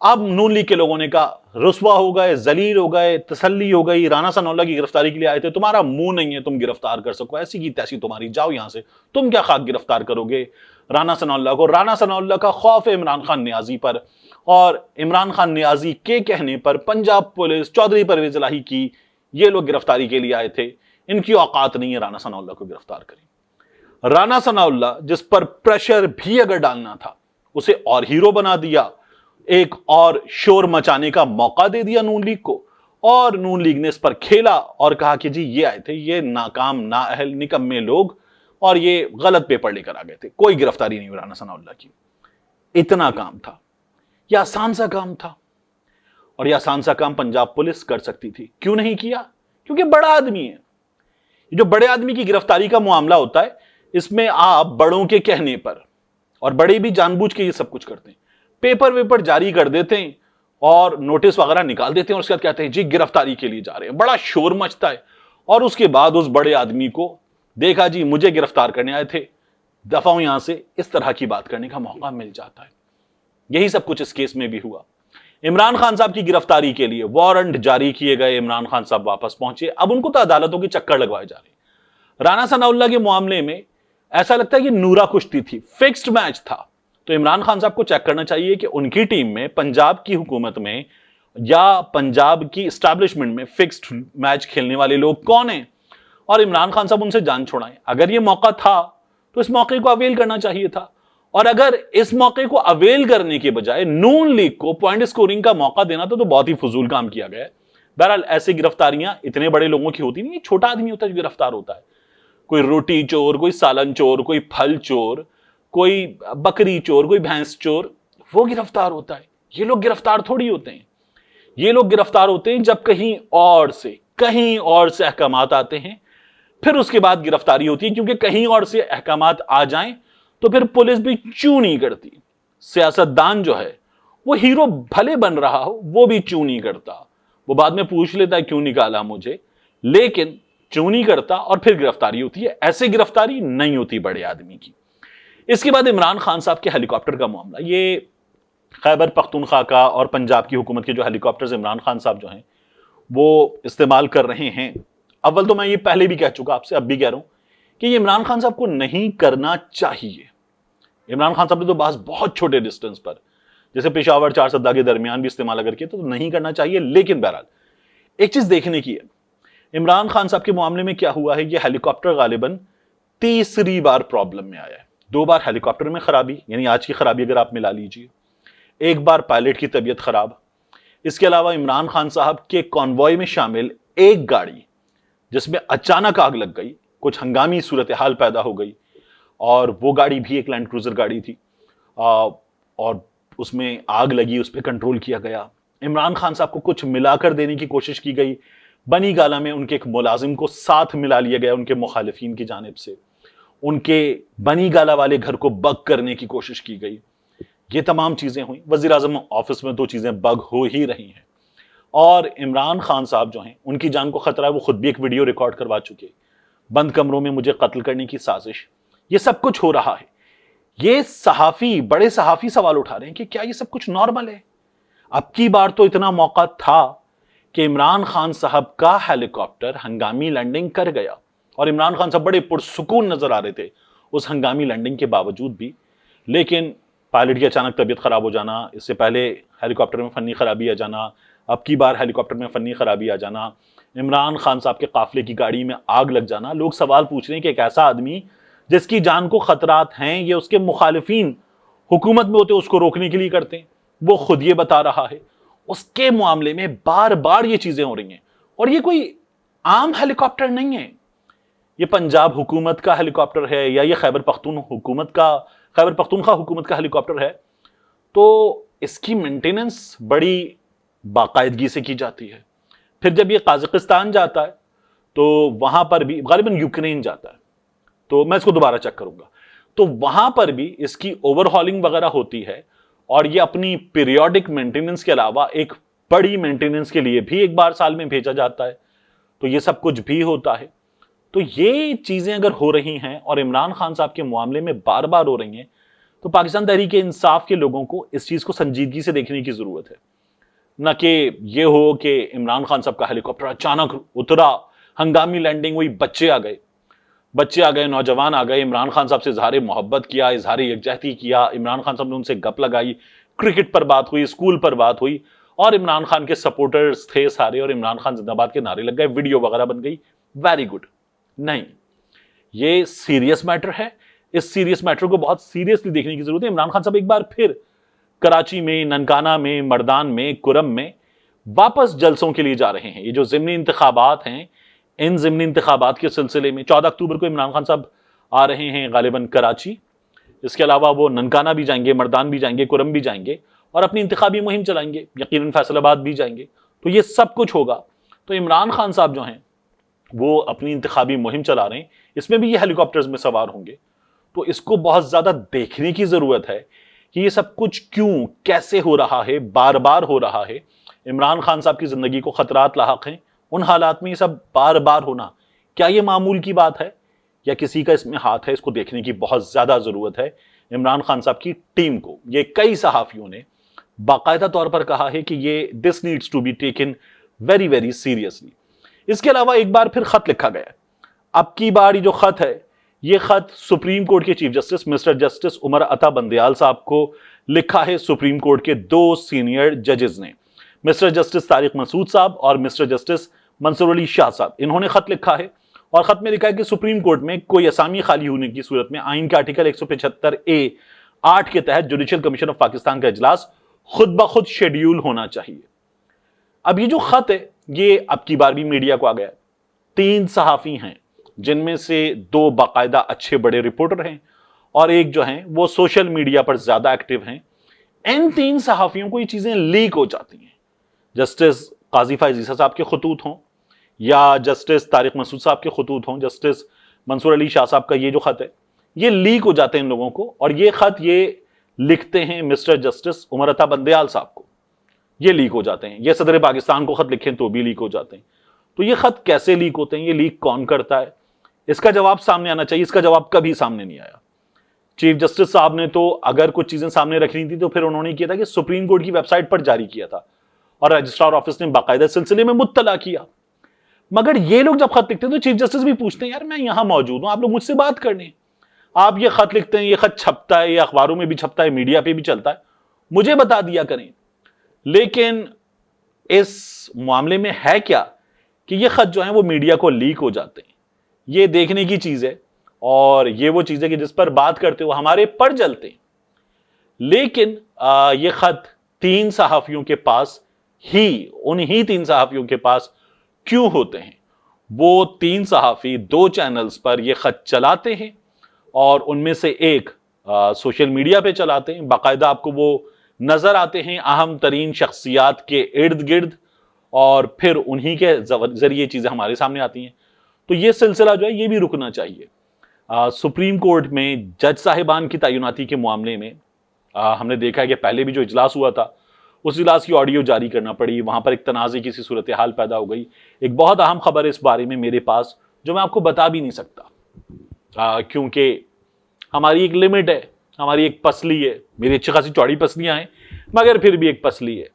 اب نون لیگ کے لوگوں نے کہا رسوا ہو گئے، ذلیل ہو گئے، تسلی ہو گئی، رانا ثناء اللہ کی گرفتاری کے لیے آئے تھے، تمہارا منہ نہیں ہے تم گرفتار کر سکو، ایسی کی تیسی تمہاری، جاؤ یہاں سے، تم کیا خاک گرفتار کرو گے رانا ثناء اللہ کو۔ رانا ثناء اللہ کا خوف ہے عمران خان نیازی پر، اور عمران خان نیازی کے کہنے پر پنجاب پولیس چودھری پرویز الہی کی یہ لوگ گرفتاری کے لیے آئے تھے، ان کی اوقات نہیں ہے رانا ثناء اللہ کو گرفتار کریں۔ رانا ثناء اللہ جس پر پریشر بھی اگر ڈالنا تھا، اسے اور ہیرو بنا دیا، ایک اور شور مچانے کا موقع دے دیا نون لیگ کو، اور نون لیگ نے اس پر کھیلا اور کہا کہ جی یہ آئے تھے، یہ ناکام نااہل نکمے لوگ، اور یہ غلط پیپر لے کر آ گئے تھے، کوئی گرفتاری نہیں ہوئی رانا ثناء اللہ کی۔ اتنا کام تھا، یہ آسان سا کام تھا، اور یہ آسان سا کام پنجاب پولیس کر سکتی تھی، کیوں نہیں کیا؟ کیونکہ بڑا آدمی ہے۔ جو بڑے آدمی کی گرفتاری کا معاملہ ہوتا ہے، اس میں آپ بڑوں کے کہنے پر، اور بڑے بھی جان بوجھ کے یہ سب کچھ کرتے ہیں، پیپر ویپر جاری کر دیتے ہیں اور نوٹس وغیرہ نکال دیتے ہیں، اور اس کے بعد کہتے ہیں جی گرفتاری کے لیے جا رہے ہیں، بڑا شور مچتا ہے، اور اس کے بعد اس بڑے آدمی کو دیکھا جی مجھے گرفتار کرنے آئے تھے، دفعہ ہوں یہاں سے، اس طرح کی بات کرنے کا موقع مل جاتا ہے۔ یہی سب کچھ اس کیس میں بھی ہوا۔ عمران خان صاحب کی گرفتاری کے لیے وارنٹ جاری کیے گئے، عمران خان صاحب واپس پہنچے، اب ان کو تو عدالتوں کے چکر لگوائے جا رہے ہیں۔ رانا ثناء اللہ کے معاملے میں ایسا لگتا ہے کہ نورا کشتی تھی، فکسڈ میچ تھا، تو عمران خان صاحب کو چیک کرنا چاہیے کہ ان کی ٹیم میں، پنجاب کی حکومت میں یا پنجاب کی اسٹیبلشمنٹ میں فکسڈ میچ کھیلنے والے لوگ کون ہیں، اور عمران خان صاحب ان سے جان چھوڑائیں۔ اگر یہ موقع تھا تو اس موقع کو اویل کرنا چاہیے تھا، اور اگر اس موقع کو اویل کرنے کے بجائے نون لیگ کو پوائنٹ سکورنگ کا موقع دینا تو بہت ہی فضول کام کیا گیا ہے۔ بہرحال ایسی گرفتاریاں اتنے بڑے لوگوں کی ہوتی نہیں، یہ چھوٹا آدمی ہوتا ہے جو گرفتار ہوتا ہے، کوئی روٹی چور، کوئی سالن چور، کوئی پھل چور، کوئی بکری چور، کوئی بھینس چور، وہ گرفتار ہوتا ہے۔ یہ لوگ گرفتار تھوڑی ہوتے ہیں، یہ لوگ گرفتار ہوتے ہیں جب کہیں اور سے احکامات آتے ہیں، پھر اس کے بعد گرفتاری ہوتی ہے، کیونکہ کہیں اور سے احکامات آ جائیں تو پھر پولیس بھی چوں نہیں کرتی۔ سیاستدان جو ہے وہ ہیرو بھلے بن رہا ہو، وہ بھی چوں نہیں کرتا، وہ بعد میں پوچھ لیتا ہے کیوں نکالا مجھے، لیکن چوں نہیں کرتا، اور پھر گرفتاری ہوتی ہے۔ ایسے گرفتاری نہیں ہوتی بڑے آدمی کی۔ اس کے بعد عمران خان صاحب کے ہیلی کاپٹر کا معاملہ، یہ خیبر پختونخوا کا اور پنجاب کی حکومت کے جو ہیلی کاپٹرز عمران خان صاحب جو ہیں وہ استعمال کر رہے ہیں، اول تو میں یہ پہلے بھی کہہ چکا آپ سے، اب بھی کہہ رہا ہوں کہ یہ عمران خان صاحب کو نہیں کرنا چاہیے۔ عمران خان صاحب نے تو بہت چھوٹے ڈسٹنس پر، جیسے پشاور چارسدہ کے درمیان بھی استعمال اگر کیا تو نہیں کرنا چاہیے، لیکن بہرحال ایک چیز دیکھنے کی ہے، عمران خان صاحب کے معاملے میں کیا ہوا ہے، یہ ہیلی کاپٹر غالباً تیسری بار پرابلم میں آیا ہے۔ 2 بار ہیلی کاپٹر میں خرابی، یعنی آج کی خرابی اگر آپ ملا لیجیے، 1 بار پائلٹ کی طبیعت خراب، اس کے علاوہ عمران خان صاحب کے کانوائے میں شامل ایک گاڑی جس میں اچانک آگ لگ گئی، کچھ ہنگامی صورتحال پیدا ہو گئی، اور وہ گاڑی بھی ایک لینڈ کروزر گاڑی تھی، اور اس میں آگ لگی، اس پہ کنٹرول کیا گیا۔ عمران خان صاحب کو کچھ ملا کر دینے کی کوشش کی گئی، بنی گالا میں ان کے ایک ملازم کو ساتھ ملا لیا گیا ان کے مخالفین کی جانب سے، ان کے بنی گالا والے گھر کو بگ کرنے کی کوشش کی گئی، یہ تمام چیزیں ہوئیں۔ وزیر اعظم آفس میں 2 چیزیں بگ ہو ہی رہی ہیں، اور عمران خان صاحب جو ہیں ان کی جان کو خطرہ ہے، وہ خود بھی ایک ویڈیو ریکارڈ کروا چکے، بند کمروں میں مجھے قتل کرنے کی سازش، یہ سب کچھ ہو رہا ہے۔ یہ بڑے صحافی سوال اٹھا رہے ہیں کہ کیا یہ سب کچھ نارمل ہے؟ اب کی بار تو اتنا موقع تھا کہ عمران خان صاحب کا ہیلی کاپٹر ہنگامی لینڈنگ کر گیا، اور عمران خان صاحب بڑے پرسکون نظر آ رہے تھے اس ہنگامی لینڈنگ کے باوجود بھی، لیکن پائلٹ کی اچانک طبیعت خراب ہو جانا، اس سے پہلے ہیلی کاپٹر میں فنی خرابی آ جانا، اب کی بار ہیلی کاپٹر میں فنی خرابی آ جانا، عمران خان صاحب کے قافلے کی گاڑی میں آگ لگ جانا، لوگ سوال پوچھ رہے ہیں کہ ایک ایسا آدمی جس کی جان کو خطرات ہیں، یہ اس کے مخالفین حکومت میں ہوتے اس کو روکنے کے لیے کرتے ہیں، وہ خود یہ بتا رہا ہے، اس کے معاملے میں بار بار یہ چیزیں ہو رہی ہیں، اور یہ کوئی عام ہیلی کاپٹر نہیں ہے، یہ پنجاب حکومت کا ہیلی کاپٹر ہے، یا یہ خیبر پختونخوا حکومت کا ہیلی کاپٹر ہے، تو اس کی مینٹیننس بڑی باقاعدگی سے کی جاتی ہے۔ پھر جب یہ قازقستان جاتا ہے تو وہاں پر بھی، غالباً یوکرین جاتا ہے، تو میں اس کو دوبارہ چیک کروں گا، تو وہاں پر بھی اس کی اوور ہالنگ وغیرہ ہوتی ہے، اور یہ اپنی پیریوڈک مینٹیننس کے علاوہ ایک بڑی مینٹیننس کے لیے بھی 1 بار سال میں بھیجا جاتا ہے، تو یہ سب کچھ بھی ہوتا ہے۔ تو یہ چیزیں اگر ہو رہی ہیں اور عمران خان صاحب کے معاملے میں بار بار ہو رہی ہیں، تو پاکستان تحریک انصاف کے لوگوں کو اس چیز کو سنجیدگی سے دیکھنے کی ضرورت ہے، نہ کہ یہ ہو کہ عمران خان صاحب کا ہیلی کاپٹر اچانک اترا، ہنگامی لینڈنگ ہوئی، بچے آ گئے، نوجوان آ گئے، عمران خان صاحب سے اظہار محبت کیا، اظہار یکجہتی کیا، عمران خان صاحب نے ان سے گپ لگائی، کرکٹ پر بات ہوئی، اسکول پر بات ہوئی، اور عمران خان کے سپورٹرز تھے سارے اور عمران خان زندہ باد کے نعرے لگ گئے، ویڈیو وغیرہ بن گئی، ویری گڈ۔ نہیں، یہ سیریس میٹر ہے، اس سیریس میٹر کو بہت سیریسلی دیکھنے کی ضرورت ہے۔ عمران خان صاحب ایک بار پھر کراچی میں، ننکانہ میں، مردان میں، کرم میں واپس جلسوں کے لیے جا رہے ہیں۔ یہ جو ضمنی انتخابات ہیں، ان ضمنی انتخابات کے سلسلے میں 14 اکتوبر کو عمران خان صاحب آ رہے ہیں غالباً کراچی، اس کے علاوہ وہ ننکانہ بھی جائیں گے، مردان بھی جائیں گے، کرم بھی جائیں گے، اور اپنی انتخابی مہم چلائیں گے، یقیناً فیصل آباد بھی جائیں گے۔ تو یہ سب کچھ ہوگا۔ تو عمران خان صاحب جو ہیں وہ اپنی انتخابی مہم چلا رہے ہیں، اس میں بھی یہ ہیلی کاپٹرز میں سوار ہوں گے۔ تو اس کو بہت زیادہ دیکھنے کی ضرورت ہے کہ یہ سب کچھ کیوں، کیسے ہو رہا ہے، بار بار ہو رہا ہے۔ عمران خان صاحب کی زندگی کو خطرات لاحق ہیں، ان حالات میں یہ سب بار بار ہونا، کیا یہ معمول کی بات ہے یا کسی کا اس میں ہاتھ ہے؟ اس کو دیکھنے کی بہت زیادہ ضرورت ہے عمران خان صاحب کی ٹیم کو۔ یہ کئی صحافیوں نے باقاعدہ طور پر کہا ہے کہ یہ this needs to be taken very very seriously. اس کے علاوہ ایک بار پھر خط لکھا گیا ہے۔ اب کی بار یہ جو خط ہے، یہ خط سپریم کورٹ کے chief justice mister justice Umar Ata Bandial صاحب کو لکھا ہے سپریم کورٹ کے 2 سینئر ججز نے، مسٹر جسٹس طارق مسعود صاحب اور مسٹر جسٹس منصور علی شاہ صاحب۔ انہوں نے خط لکھا ہے اور خط میں لکھا ہے کہ سپریم کورٹ میں کوئی اسامی خالی ہونے کی صورت میں آئین کے آرٹیکل 175(a)(8) کے تحت جوڈیشل کمیشن آف پاکستان کا اجلاس خود بخود شیڈیول ہونا چاہیے۔ اب یہ جو خط ہے یہ اب کی بار بھی میڈیا کو آ گیا ہے۔ 3 صحافی ہیں جن میں سے 2 باقاعدہ اچھے بڑے رپورٹر ہیں اور ایک جو ہیں وہ سوشل میڈیا پر زیادہ ایکٹیو ہیں۔ ان 3 صحافیوں کو یہ چیزیں لیک ہو جاتی ہیں، جسٹس قاضی فائز عیسیٰ صاحب کے خطوط ہوں یا جسٹس طارق مسعود صاحب کے خطوط ہوں، جسٹس منصور علی شاہ صاحب کا یہ جو خط ہے یہ لیک ہو جاتے ہیں ان لوگوں کو، اور یہ خط یہ لکھتے ہیں مسٹر جسٹس عمر عطا بندیال صاحب کو، یہ لیک ہو جاتے ہیں۔ یہ صدر پاکستان کو خط لکھیں تو بھی لیک ہو جاتے ہیں۔ تو یہ خط کیسے لیک ہوتے ہیں، یہ لیک کون کرتا ہے، اس کا جواب سامنے آنا چاہیے۔ اس کا جواب کبھی سامنے نہیں آیا۔ چیف جسٹس صاحب نے تو اگر کچھ چیزیں سامنے رکھنی تھی تو پھر انہوں نے کیا تھا کہ سپریم کورٹ کی ویب سائٹ پر جاری کیا تھا اور رجسٹرار آفس نے باقاعدہ سلسلے میں مطلع کیا۔ مگر یہ لوگ جب خط لکھتے ہیں تو چیف جسٹس بھی پوچھتے ہیں، یار میں یہاں موجود ہوں، آپ لوگ مجھ سے بات کرنے، آپ یہ خط لکھتے ہیں، یہ خط چھپتا ہے، یہ اخباروں میں بھی چھپتا ہے، میڈیا پہ بھی چلتا ہے، مجھے بتا دیا کریں۔ لیکن اس معاملے میں ہے کیا کہ یہ خط جو ہیں وہ میڈیا کو لیک ہو جاتے ہیں۔ یہ دیکھنے کی چیز ہے اور یہ وہ چیز ہے کہ جس پر بات کرتے ہو ہمارے پر جلتے ہیں۔ لیکن یہ خط 3 صحافیوں کے پاس ہی، انہی 3 صحافیوں کے پاس کیوں ہوتے ہیں؟ وہ 3 صحافی 2 چینلز پر یہ خط چلاتے ہیں اور ان میں سے ایک سوشل میڈیا پہ چلاتے ہیں، باقاعدہ آپ کو وہ نظر آتے ہیں اہم ترین شخصیات کے ارد گرد، اور پھر انہی کے ذریعے چیزیں ہمارے سامنے آتی ہیں۔ تو یہ سلسلہ جو ہے یہ بھی رکنا چاہیے۔ سپریم کورٹ میں جج صاحبان کی تعیناتی کے معاملے میں ہم نے دیکھا ہے کہ پہلے بھی جو اجلاس ہوا تھا اس اجلاس کی آڈیو جاری کرنا پڑی، وہاں پر ایک تنازع کی سی صورتحال پیدا ہو گئی۔ ایک بہت اہم خبر ہے اس بارے میں میرے پاس جو میں آپ کو بتا بھی نہیں سکتا، کیونکہ ہماری ایک لمٹ ہے، ہماری ایک پسلی ہے۔ میری اچھی خاصی چوڑی پسلیاں ہیں مگر پھر بھی ایک پسلی ہے،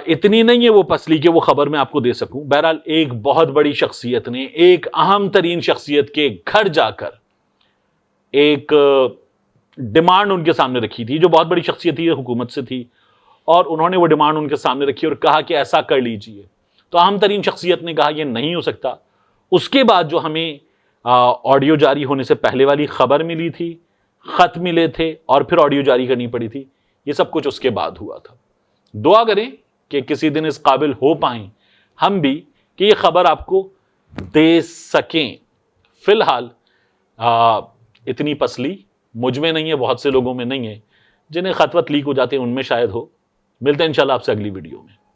اتنی نہیں ہے وہ پسلی کہ وہ خبر میں آپ کو دے سکوں۔ بہرحال ایک بہت بڑی شخصیت نے ایک اہم ترین شخصیت کے گھر جا کر ایک ڈیمانڈ ان کے سامنے رکھی تھی، جو بہت بڑی شخصیت تھی، حکومت سے تھی، اور انہوں نے وہ ڈیمانڈ ان کے سامنے رکھی اور کہا کہ ایسا کر لیجئے۔ تو اہم ترین شخصیت نے کہا یہ نہیں ہو سکتا۔ اس کے بعد جو ہمیں آڈیو جاری ہونے سے پہلے والی خبر ملی تھی، خط ملے تھے اور پھر آڈیو جاری کرنی پڑی تھی، یہ سب کچھ اس کے بعد ہوا تھا۔ دعا کریں کہ کسی دن اس قابل ہو پائیں ہم بھی کہ یہ خبر آپ کو دے سکیں۔ فی الحال اتنی پسلی مجھ میں نہیں ہے، بہت سے لوگوں میں نہیں ہے، جنہیں خط وط لیک ہو جاتے ہیں ان میں شاید ہو۔ ملتے ہیں انشاءاللہ آپ سے اگلی ویڈیو میں۔